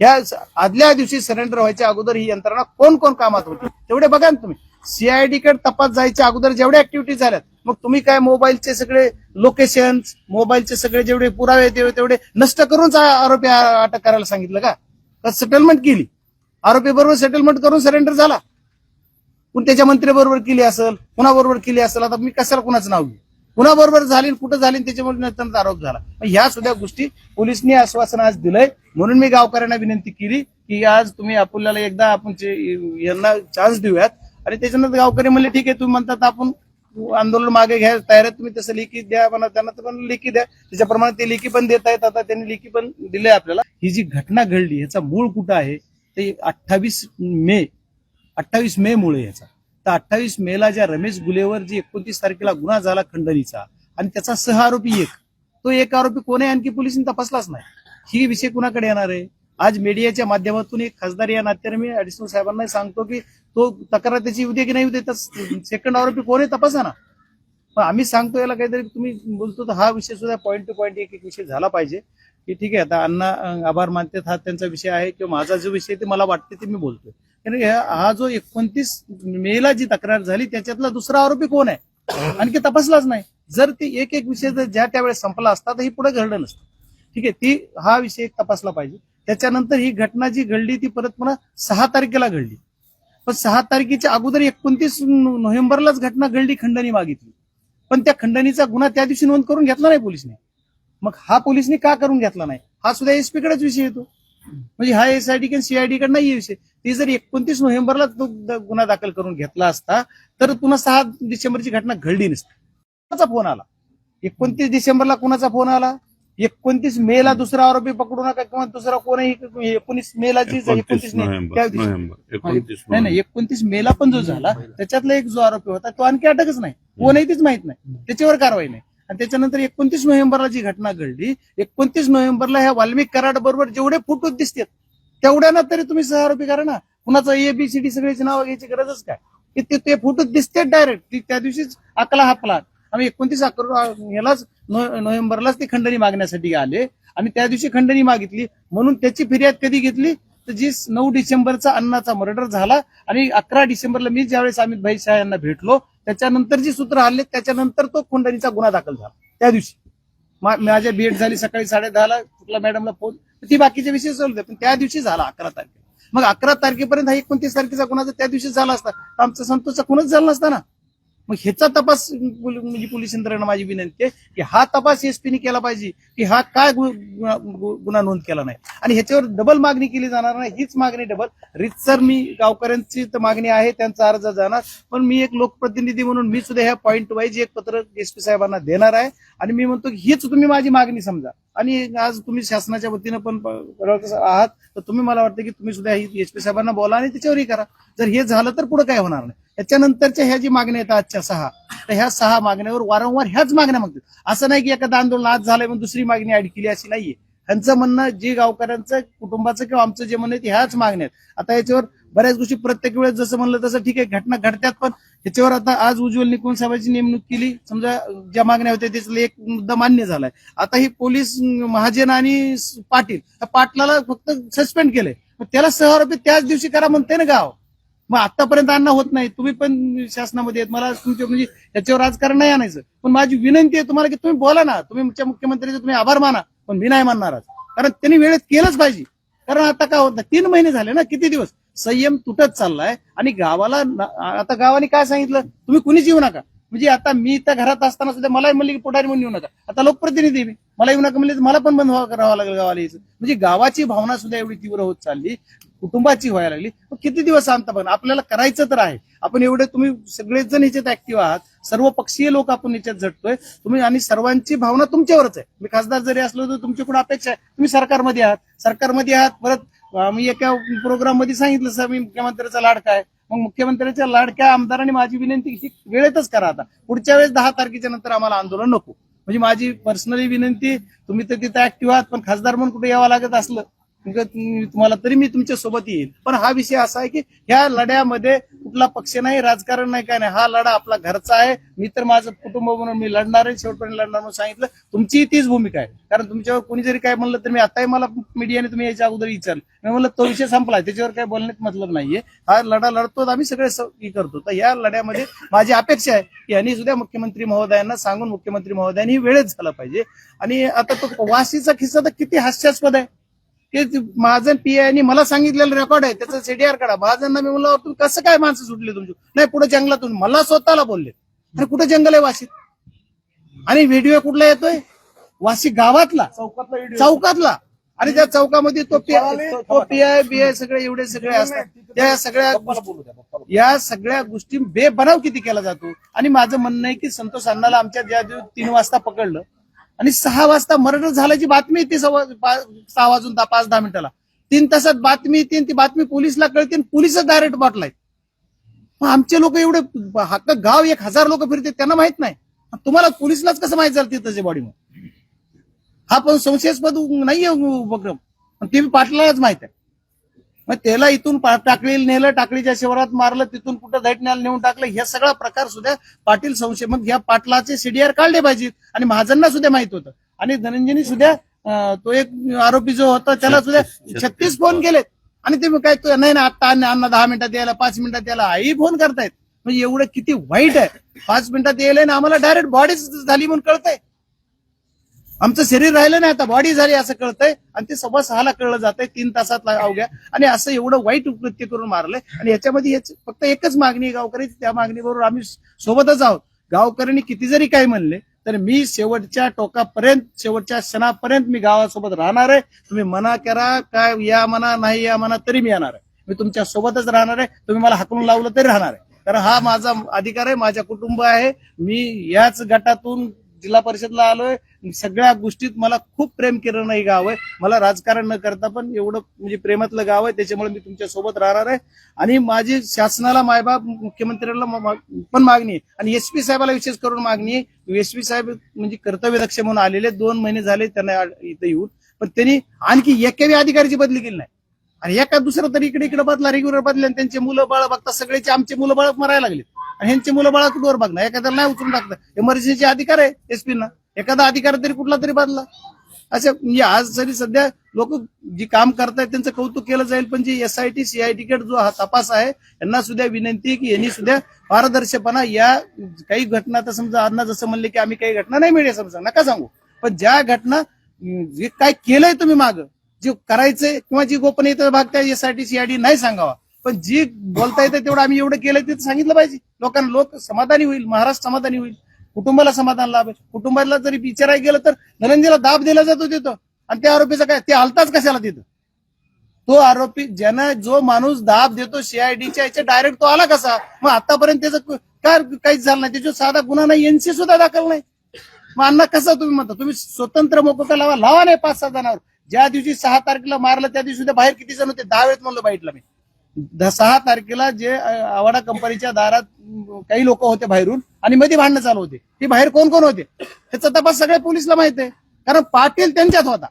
ह्या आदल्या दिवशी सरेंडर व्हायच्या अगोदर ही यंत्रणा कोण कोण कामात होती तेवढे बघा ना तुम्ही. सीआयडी कडे तपास जायच्या अगोदर जेवढ्या ऍक्टिव्हिटी झाल्यात, मग तुम्ही काय मोबाईलचे सगळे लोकेशन, मोबाईलचे सगळे जेवढे पुरावे तेवढे नष्ट करूनच आरोपी अटक करायला सांगितलं का सेटलमेंट केली? आरोपी बरोबर सेटलमेंट करून सरेंडर झाला. पण त्याच्या मंत्र्याबरोबर केली असेल, कुणाबरोबर केली असेल, आता मी कशाला कुणाचं नाव घेऊ, कुणाबरोबर झाली कुठं झाली त्याच्यामुळे नंतर आरोप झाला. ह्या सुद्धा गोष्टी पोलिसांनी आश्वासन आज दिलंय. म्हणून मी गावकऱ्यांना विनंती केली की आज तुम्ही आपल्याला एकदा आपण यांना चान्स देऊयात. आणि त्याच्यानंतर गावकरी म्हणले ठीक आहे, तुम्ही म्हणतात आपण आंदोलन मागे घ्या तयार आहे, तुम्ही तसं लेखी द्या म्हणा, त्यांना पण लेखी द्या. त्याच्याप्रमाणे ते लेखी पण देत आहेत. आता त्यांनी लेखी पण दिले आपल्याला. ही जी घटना घडली ह्याचा मूळ कुठं आहे ते 28 मे मुळे याचा. तर 28 मेला ज्या रमेश गुलेवर जी 29 तारखेला गुन्हा झाला खंडणीचा आणि त्याचा सह आरोपी तो एक आरोपी कोण आहे आणखी पोलिसांनी तपासलाच नाही. ही विषय कुणाकडे येणार आहे? आज मीडियाच्या माध्यमातून एक खासदार या नात्याने मी ऍडिशनल साहेबांना सांगतो की तो तक्रार त्याची उद्या की नाही उद्या, तर सेकंड आरोपी कोण आहे तपासा ना. पण आम्ही सांगतो याला काहीतरी तुम्ही बोलतो तर हा विषय सुद्धा पॉईंट टू पॉईंट एक विषय झाला पाहिजे की ठीक आहे आता अण्णा आभार मानतात हा त्यांचा विषय आहे किंवा माझा जो विषय ते मला वाटते ते मी बोलतोय. कारण हा जो 29 मेला जी तक्रार झाली त्याच्यातला दुसरा आरोपी कोण आहे आणखी तपासलाच नाही. जर ती एक विषय जर ज्या त्यावेळेस संपला असता तर ही पुढे घडलं नसतं. ठीक आहे, हा विषय एक तपासला पाहिजे. त्याच्यानंतर ही घटना जी घडली ती परत पुन्हा 6 तारखेला घडली. पण 6 तारखेच्या अगोदर 29 नोव्हेंबरलाच घटना घडली, खंडणी मागितली. पण त्या खंडणीचा गुन्हा त्या दिवशी नोंद करून घेतला नाही पोलिसने. मग हा पोलिसने का करून घेतला नाही हा सुद्धा एसपी कडेच विषय येतो. म्हणजे हा एसआयडी किंवा सीआयडी कडे नाही विषय. ती जर 29 नोव्हेंबरला तो गुन्हा दाखल करून घेतला असता तर पुन्हा 6 डिसेंबरची घटना घडली नसती. कुणाचा फोन आला 29 डिसेंबरला? कुणाचा फोन आला? 29 मेला दुसरा आरोपी पकडू नका किंवा दुसरा कोणीही 19 मेला जी 29 नाही 29 मेला पण जो झाला त्याच्यातला एक जो आरोपी होता तो आणखी अटकच नाही, कोणही तीच माहित नाही, त्याच्यावर कारवाई नाही. आणि त्याच्यानंतर 29 नोव्हेंबरला जी घटना घडली 29 नोव्हेंबरला ह्या वाल्मिक कराड बरोबर जेवढे फुटूत दिसतात तेवढ्याना तरी तुम्ही सह आरोपी करा ना. कुणाचं एबीसीडी सगळ्याची नावं घ्यायची गरजच काय? ते फुटूत दिसते डायरेक्ट. त्या दिवशीच आकला हापला. आम्ही 29 यालाच नोव्हेंबरलाच ती खंडणी मागण्यासाठी आले आणि त्या दिवशी खंडणी मागितली. म्हणून त्याची फिर्याद कधी घेतली तर जी 9 डिसेंबरचा अण्णाचा मर्डर झाला आणि 11 डिसेंबरला मी ज्यावेळेस अमित भाई शाह यांना भेटलो त्याच्यानंतर जी सूत्र हल्ले त्याच्यानंतर तो खंडणीचा गुन्हा दाखल झाला. त्या दिवशी माझ्या भेट झाली सकाळी 10:30ला, शुक्ला मॅडमला फोन, ती बाकीचे विषय चालू पण त्या दिवशी झाला 11 तारखेला. मग 11 तारखेपर्यंत हा 29 तारखेचा गुन्हा जर त्या दिवशी झाला असता तर आमचा संतोषचा खूनच झाला नसता ना. मग ह्याचा तपास म्हणजे पोलीस यंत्रणा माझी विनंती आहे की हा तपास एसपीने केला पाहिजे की हा काय गुन्हा नोंद केला नाही आणि ह्याच्यावर डबल मागणी केली जाणार नाही. हीच मागणी डबल रितसर मी गावकऱ्यांची तर मागणी आहे, त्यांचा अर्ज जाणार. पण मी एक लोकप्रतिनिधी म्हणून मी सुद्धा ह्या पॉईंट वाईज एक पत्र एसपी साहेबांना देणार आहे आणि मी म्हणतो की हीच तुम्ही माझी मागणी समजा. आणि आज तुम्ही शासनाच्या वतीनं पण आहात तर तुम्ही मला वाटतं की तुम्ही सुद्धा एसपी साहेबांना बोला आणि त्याच्यावरही करा. जर हे झालं तर पुढे काय होणार नाही. त्याच्यानंतरच्या ह्या जी मागण्या येतात आजच्या 6 तर ह्या 6 मागण्यावर वारंवार ह्याच मागण्या मागतात. असं नाही की एखादं आंदोलन आज झालंय म्हणून दुसरी मागणी ऍड केली अशी नाहीये. ह्यांचं म्हणणं जे गावकऱ्यांचं कुटुंबाचं किंवा आमचं जे म्हणणं आहे ह्याच मागण्या आहेत. आता याच्यावर बऱ्याच गोष्टी प्रत्येक वेळेस जसं म्हणलं तसं ठीक आहे घटना घडतात पण ह्याच्यावर आता आज उज्ज्वल निकुंज साहेबांची नेमणूक केली. समजा ज्या मागण्या होत्या त्याच्यातला एक मुद्दा मान्य झालाय. आता ही पोलीस महाजन आणि पाटील या पाटलाला फक्त सस्पेंड केलंय. त्याला सहआरोपी त्याच दिवशी करा म्हणते ना गाव. मग आतापर्यंत अण्णा होत नाही. तुम्ही पण शासनामध्ये आहेत, मला तुमच्या म्हणजे याच्यावर राजकारण नाही आणायचं. पण माझी विनंती आहे तुम्हाला की तुम्ही बोला ना, तुम्ही मुख्यमंत्र्यांचे तुम्ही आभार माना, पण मी नाही मानणार आज. कारण त्यांनी वेळेत केलंच पाहिजे. कारण आता काय होत नाही 3 महिने झाले ना, किती दिवस संयम तुटत चाललाय आणि गावाला आता गावाने काय सांगितलं तुम्ही कुणीच येऊ नका. म्हणजे आता मी त्या घरात असताना सुद्धा मलाही म्हणले की पुढारी म्हणून येऊ नका. आता लोकप्रतिनिधी मी मला येऊ नका म्हणले मला पण बंद करावं लागेल गावाला यायचं. म्हणजे गावाची भावना सुद्धा एवढी तीव्र होत चालली, कुटुंबाची व्हायला लागली. किती दिवस शांत पण आपल्याला करायचं तर आहे. आपण एवढे तुम्ही सगळेच जण ह्याच्यात ऍक्टिव्ह आहात, सर्व पक्षीय लोक आपण ह्याच्यात झटतोय. तुम्ही आणि सर्वांची भावना तुमच्यावरच आहे. मी खासदार जरी असलो तर तुमच्याकडून अपेक्षा आहे. तुम्ही सरकारमध्ये आहात. परत मी एका प्रोग्राम मध्ये सांगितलं सर मी मुख्यमंत्र्याचा लाडका आहे. मग मुख्यमंत्र्याच्या लाडक्या आमदारांनी माझी विनंती ही वेळेतच करा. आता पुढच्या वेळेस 10 तारखेच्या नंतर आम्हाला आंदोलन नको. म्हणजे माझी पर्सनली विनंती, तुम्ही तर तिथं ऍक्टिव्ह आहात पण खासदार म्हणून कुठे यावं लागत असलं तुम्हाला तरी मी तुमच्या सोबत येईल. पण हा विषय असा आहे की ह्या लढ्यामध्ये कुठला पक्ष नाही, राजकारण नाही, काय नाही. हा लढा आपला घरचा आहे. मी तर माझं कुटुंब म्हणून मी लढणार आहे, शेवटपर्यंत लढणार म्हणून सांगितलं. तुमची तीच भूमिका आहे. कारण तुमच्यावर कोणी जरी काय म्हणलं तर मी आताही मला मीडियाने तुम्ही याच्या अगोदर विचारलं, मी म्हणलं तो विषय संपलाय, त्याच्यावर काय बोलण्यात मतलब नाहीये. हा लढा लढतो, आम्ही सगळे करतो. तर या लढ्यामध्ये माझी अपेक्षा आहे की यांनी सुद्धा मुख्यमंत्री महोदयांना सांगून मुख्यमंत्री महोदयांनी वेळेत झाला पाहिजे. आणि आता तो वाशीचा किस्सा तर किती हास्यास्पद आहे की महाजन पीआयनी मला सांगितलेलं रेकॉर्ड आहे, त्याचं सीडीआर काढा. महाजनना मी म्हणलं तुम्ही कसं काय माणसं सुटले तुमची, नाही पुढे जंगलातून, मला स्वतःला बोलले. अरे कुठं जंगल आहे वाशीत? आणि व्हिडिओ कुठला येतोय? वाशी गावातला, चौकातला. आणि त्या चौकामध्ये तो पीआय बीआय सगळे एवढे सगळे असतात. या सगळ्या गोष्टी बेबनाव किती केला जातो. आणि माझं म्हणणं आहे की संतोष अण्णाला आमच्या ज्या 3 वाजता पकडलं आणि 6 वाजता मर्डर झाल्याची बातमी येते 6 वाजून 5-10 मिनिटाला, 3 तासात बातमी येते. ती बातमी पोलिसला कळते आणि पोलिसच डायरेक्ट बॉटलाय. मग आमचे लोक एवढे हक्क गाव 1000 लोक फिरते, त्यांना माहित नाही. तुम्हाला पोलिसलाच कसं माहित झालं तिथं बॉडी? हा पण संशयास्पद नाहीये उपक्रम, ते पाटलालाच माहित आहे. मग त्याला इथून टाकळीला नेलं, टाकळीच्या शिवारात मारलं, तिथून कुठं दैटण्याला नेऊन टाकलं. हे सगळा प्रकार सुद्धा पाटील संशय. मग या पाटलाचे सीडीआर काढले पाहिजेत. आणि महाजनना सुद्धा माहित होतं. आणि धनंजयनी सुद्धा तो एक आरोपी जो होता त्याला सुद्धा 36 फोन केलेत. आणि ते काय नाही ना आता अण्णा 10 मिनिटात यायला, 5 मिनिटात यायला, आई फोन करतायत. म्हणजे एवढं किती वाईट आहे. 5 मिनिटात यायला ना आम्हाला डायरेक्ट बॉडीच झाली म्हणून कळतंय. आमचं शरीर राहिलं नाही, आता बॉडी झाली असं कळतंय. आणि ते 6:15 कळलं जातंय 3 तासात अवघ्या. आणि असं एवढं वाईट कृत्य करून मारलंय. आणि याच्यामध्ये फक्त एकच मागणी आहे गावकऱ्याची, त्या मागणीबरोबर आम्ही सोबतच आहोत. गावकऱ्यांनी किती जरी काय म्हणले तर मी शेवटच्या टोकापर्यंत, शेवटच्या क्षणापर्यंत मी गावासोबत राहणार आहे. तुम्ही मना करा, काय या म्हणा, नाही या म्हणा, तरी मी येणार आहे. मी तुमच्या सोबतच राहणार आहे. तुम्ही मला हाकलून लावलं तरी राहणार आहे. कारण हा माझा अधिकार आहे, माझा कुटुंब आहे. मी याच गटातून जिल्हा परिषदला आलोय. सगळ्या गोष्टीत मला खूप प्रेम केलं नाही गाव आहे. मला राजकारण न करता पण एवढं म्हणजे प्रेमातलं गाव आहे. त्याच्यामुळे मी तुमच्या सोबत राहणार आहे. आणि माझी शासनाला, मायबाप, मुख्यमंत्र्यांना पण मागणी आहे. आणि एसपी साहेबाला विशेष करून मागणी आहे. एसपी साहेब म्हणजे कर्तव्यदक्ष म्हणून आलेले, 2 महिने झाले त्यांना इथं येऊन, पण त्यांनी आणखी एकाही अधिकाऱ्याची बदली केली नाही. आणि एका दुसरं तरी इकडे बदला, रेग्युलर बदले. आणि त्यांचे मुलं बाळ बघता सगळ्याचे, आमचे मुलं बाळ मरायला लागले. आणि ह्यांचे मुलं बाळा कुठवर बघणार? एखाद्याला नाही उचलून टाकतं. इमर्जन्सीचे अधिकार आहे एसपीना. एखादा अधिकार तरी कुठला तरी बदला. असं म्हणजे आज जरी सध्या लोक जी काम करतायत त्यांचं कौतुक केलं जाईल. पण जी एसआयटी सीआयडी जो हा तपास आहे, यांना सुद्धा विनंती आहे की यांनी सुद्धा पारदर्शकपणा, या काही घटना, तर समजा अण्णा जसं म्हणले की आम्ही काही घटना नाही मिळेल समजा, नका सांगू. पण ज्या घटना जे काय केलंय तुम्ही मागं, जे करायचंय किंवा जी गोपनीयता भाग त्या एसआयटी सीआयडी नाही सांगावा. पण जी बोलता येतं तेवढं आम्ही एवढं केलंय ते सांगितलं पाहिजे लोकांना. लोक समाधानी होईल, महाराष्ट्र समाधानी होईल, कुटुंबाला समाधान लाभ आहे. कुटुंबाला जरी विचारायला गेलं तर धनंजयला दाब दिला जातो तिथं. आणि त्या आरोपीचा काय, ते हलताच कशाला तिथं? तो आरोपी ज्यानं, जो माणूस दाब देतो सीआयडीच्या याच्या, डायरेक्ट तो आला कसा? मग आतापर्यंत त्याचं काय काहीच झालं नाही. त्याच्यावर साधा गुन्हा नाही, एनसी सुद्धा दाखल नाही. मग अण्णा कसं तुम्ही म्हणता? तुम्ही स्वतंत्र मोकोका लावा नाही 5-6 जणांवर. ज्या दिवशी 6 तारखेला मारलं त्या दिवशी सुद्धा बाहेर किती जण होते? 10 वेळेस म्हणलं बाईटला मी. 6 तारखेला जे आवाडा कंपनीच्या दारात काही लोक होते बाहेरून, आणि मध्ये भांडणं चालू होते. ती बाहेर कोण कोण होते ह्याचा तपास सगळ्या पोलिसला माहित आहे. कारण पाटील त्यांच्यात होता.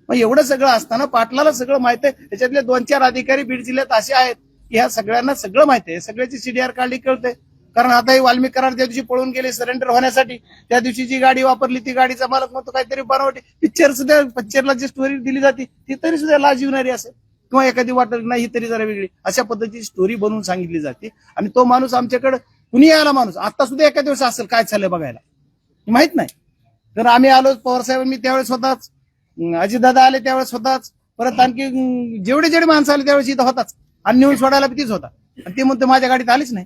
मग एवढं सगळं असताना पाटलाला सगळं माहित आहे. त्याच्यातले 2-4 अधिकारी बीड जिल्ह्यात असे आहेत की ह्या सगळ्यांना सगळं माहिती आहे. सगळ्याची सीडीआर काढली कळते. कारण आता ही वाल्मिक कराड ज्या दिवशी पळून गेले सरेंडर होण्यासाठी, त्या दिवशी जी गाडी वापरली ती गाडीचा मालक म्हणतो काहीतरी बनावटी. पिक्चरला जी स्टोरी दिली जाते ती तरी सुद्धा लाज येणारी असेल, किंवा एखादी वाटत नाही ही तरी जरा वेगळी, अशा पद्धतीची स्टोरी बनवून सांगितली जाते. आणि तो माणूस आमच्याकडे कुणी यायला, माणूस आता सुद्धा एका दिवस असेल काय चाललंय बघायला, माहित नाही. तर आम्ही आलो, पवार साहेब, मी त्यावेळेस होताच, अजितदादा आले त्यावेळेस होताच, परत आणखी जेवढे माणसं आले त्यावेळेस इथं होताच. आणि नेऊन सोडायला तीच होता. आणि ते म्हणतो माझ्या गाडीत आलीच नाही.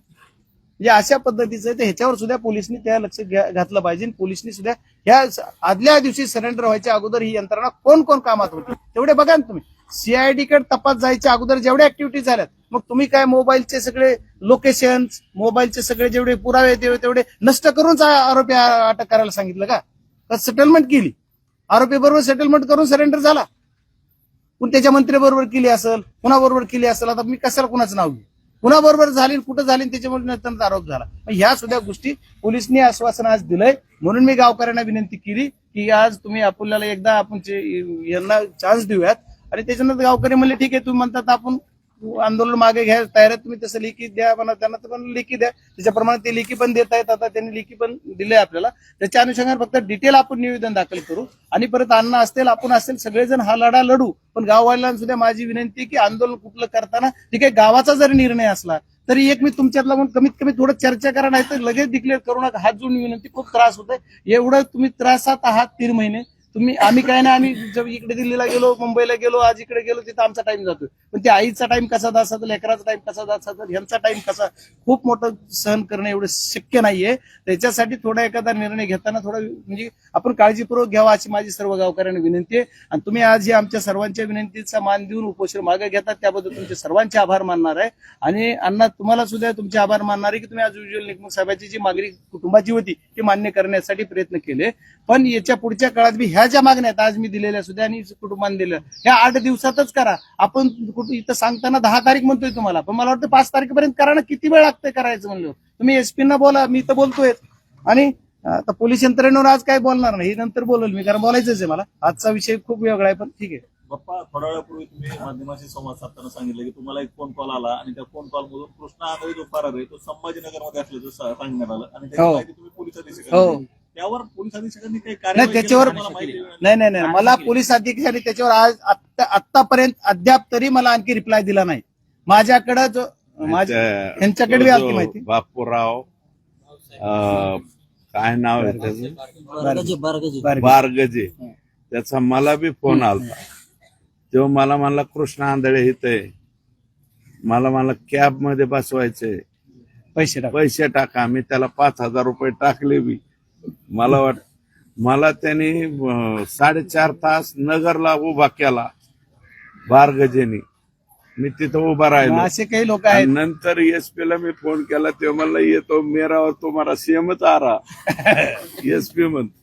म्हणजे अशा पद्धतीचं, तर ह्याच्यावर सुद्धा पोलिसनी त्या लक्ष घातलं पाहिजे. पोलिसनी सुद्धा ह्या आदल्या दिवशी सरेंडर व्हायच्या अगोदर ही यंत्रणा कोण कोण कामात होती तेवढे बघा ना तुम्ही. सीआयडी कडे तपास जायच्या अगोदर जेवढ्या ऍक्टिव्हिटीज झाल्यात, मग तुम्ही काय मोबाईलचे सगळे लोकेशन, मोबाईलचे सगळे जेवढे पुरावे तेवढे नष्ट करूनच आरोपी अटक करायला सांगितलं का? सेटलमेंट केली, आरोपी बरोबर सेटलमेंट करून सरेंडर झाला. पण त्याच्या मंत्री बरोबर केली असेल, कुणाबरोबर केली असेल, आता मी कशाला कुणाचं नाव घेऊ, कुणाबरोबर झाली, कुठं झाली, त्याच्यामुळे नंतर आरोप झाला. ह्या सुद्धा गोष्टी पोलिसनी आश्वासन आज दिलंय. म्हणून मी गावकऱ्यांना विनंती केली की आज तुम्ही आपल्याला एकदा आपण यांना चान्स देऊयात, आणि त्याच्यानंतर गावकरी म्हणले ठीक आहे, तुम्ही म्हणतात आपण आंदोलन मागे घ्या, तयार आहे तुम्ही, तसं लेखी द्या म्हणा, त्यांना तर पण लेखी द्या, त्याच्याप्रमाणे ते लेखी पण देत आहेत. आता त्यांनी लेखी पण दिले आपल्याला, त्याच्या अनुषंगाने फक्त डिटेल आपण निवेदन दाखल करू, आणि परत अण्णा असतील, आपण असेल, सगळेजण हा लढा लढू. पण गाववाल्यांना सुद्धा माझी विनंती आहे की आंदोलन कुठलं करताना ठीक आहे, गावाचा जरी निर्णय असला तरी एक मी तुमच्यातला म्हणून कमीत कमी थोडं चर्चा करा, नाही तर लगेच डिक्लेअर करू नका. हात जोडून विनंती, खूप त्रास होतोय. एवढं तुम्ही त्रासात आहात 3 महिने. आम्ही काय नाही, आम्ही जब इकडे दिल्लीला गेलो, मुंबईला गेलो, आज इकडे गेलो, तिथं आमचा टाइम जातोय. पण त्या आईचा टाइम कसा जायचा, लेकराचा टाइम कसा जायचा, ह्यांचा टाइम कसा, खूप मोठं सहन करणं एवढं शक्य नाहीये. त्याच्यासाठी थोडा एखादा निर्णय घेताना थोडा म्हणजे आपण काळजीपूर्वक घ्यावा, अशी माझी सर्व गावकऱ्यांना विनंती आहे. आणि तुम्ही आज हे आमच्या सर्वांच्या विनंतीचा मान देऊन उपोषण मागे घेतात, त्याबद्दल तुमचे सर्वांचे आभार मानणार आहे. आणि अण्णा, तुम्हाला सुद्धा तुमचे आभार मानणार आहे की तुम्ही आज उज्ज्वल निकमुख साहेबांची जी मागणी कुटुंबाची होती ती मान्य करण्यासाठी प्रयत्न केले. पण याच्या पुढच्या काळात बी ह्या ज्या मागण्या आहेत आज मी दिलेल्या सुद्धा आणि कुटुंबाने दिल्या, ह्या 8 दिवसातच करा. आपण इथं सांगताना 10 तारीख म्हणतोय तुम्हाला, पण मला वाटतं 5 तारखेपर्यंत करा ना. किती वेळ लागतंय करायचं म्हणलं? तुम्ही एसपी ना बोला, मी तर बोलतोय. आणि आता पोलीस यंत्रणेवर आज काय बोलणार नाही, नंतर बोलल मी, कारण बोलायचंच आहे मला. आजचा विषय खूप वेगळा आहे, पण ठीक आहे. बाप्पा, थोड्या वेळापूर्वी तुम्ही माध्यमांशी संवाद साधताना सांगितलं की तुम्हाला एक फोन कॉल आला आणि त्या फोन कॉल मधून कृष्णा आंधळे जो फरार आहे तो संभाजीनगरमध्ये असल्याचं सांगण्यात आलं, आणि त्याची माहिती तुम्ही पोलीस अधीक्षकांना दिली. त्यावर पोलीस अधीक्षकांनी काही नाही, कार्यवाही त्याच्यावर केली? मला माहिती नाही. नाही, मला पोलीस अधिकारी त्याच्यावर आज आतापर्यंत अद्याप तरी मला आणखी रिप्लाय दिला नाही. माझ्याकडे जो यांच्याकडे आली माहिती. बापूराव काय नाव आहे त्याचं, बारगजे. बारगजे, त्याचा मला बी फोन आलता. तो मला म्हणला कृष्णा आंधळे इथे मला कॅब मध्ये बसवायचंय, पैसे टाका. मी त्याला 5,000 रुपये टाकले बी. मला त्यांनी 4.5 तास नगरला उभा केला बारगजेनी. मी तिथं उभा राहिलो. असे काही लोक आहेत. नंतर एसपी ला मी फोन केला, ते म्हणला येतो मेरावर तुम्हाला सीएमच आ रहा. एसपी म्हणतो